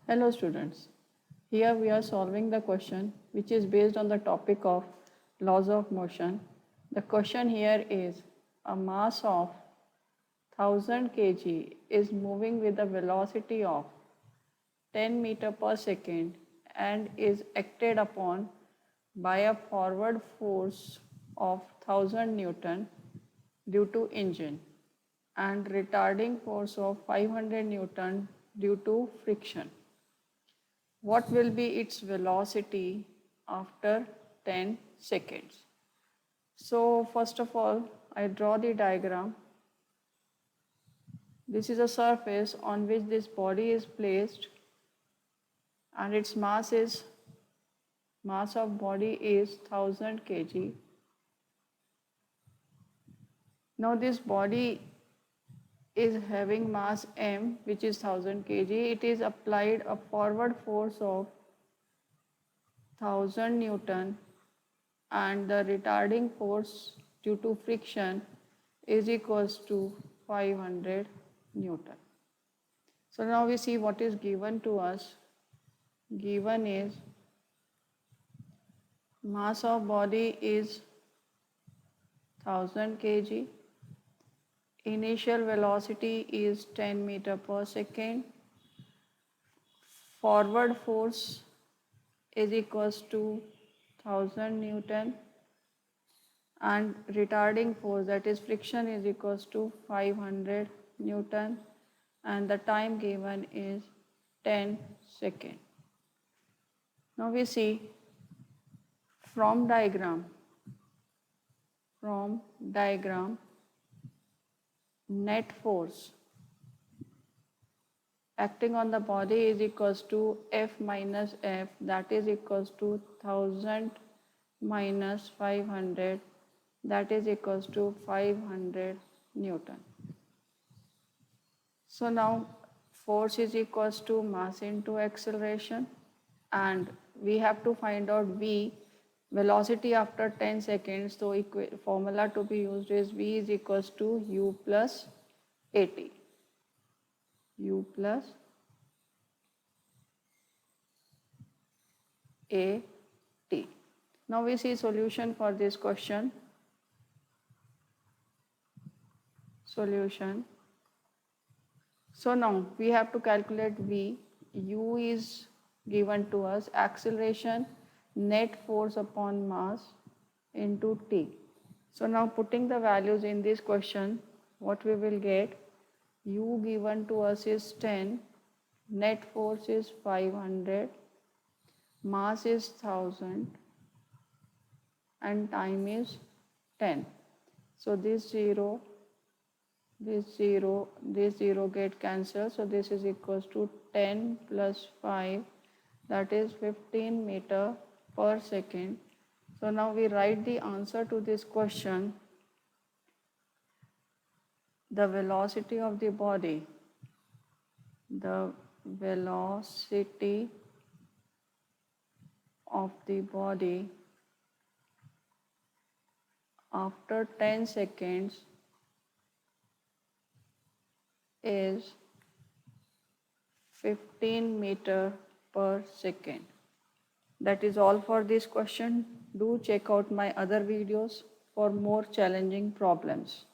Hello students, here we are solving the question which is based on the topic of laws of motion. The question here is a mass of 1000 kg is moving with a velocity of 10 meter per second and is acted upon by a forward force of 1000 Newton due to engine and retarding force of 500 Newton due to friction. What will be its velocity after 10 seconds? So first of all, I draw the diagram. This is a surface on which this body is placed and its mass of body is 1000 kg. Now this body is having mass m, which is 1000 kg. It is applied a forward force of 1000 Newton and the retarding force due to friction is equals to 500 Newton. So now we see what is given to us. Given is mass of body is 1000 kg. Initial velocity is 10 meter per second. Forward force is equals to 1000 Newton and retarding force, that is friction, is equals to 500 Newton and the time given is 10 seconds. Now we see from diagram net force acting on the body is equals to F minus F, that is equals to 1000 minus 500, that is equals to 500 Newton. So now force is equals to mass into acceleration and we have to find out V, velocity after 10 seconds. So formula to be used is V is equals to U plus AT. U plus AT. Now we see solution for this question. Solution. So now we have to calculate V. U is given to us, acceleration, net force upon mass into T. So now putting the values in this question, what we will get, U given to us is 10, net force is 500, mass is 1000 and time is 10. So this 0 get cancelled. So this is equals to 10 plus 5, that is 15 meter per second. So now we write the answer to this question. The velocity of the body, the velocity of the body after 10 seconds is 15 meter per second. That is all for this question. Do check out my other videos for more challenging problems.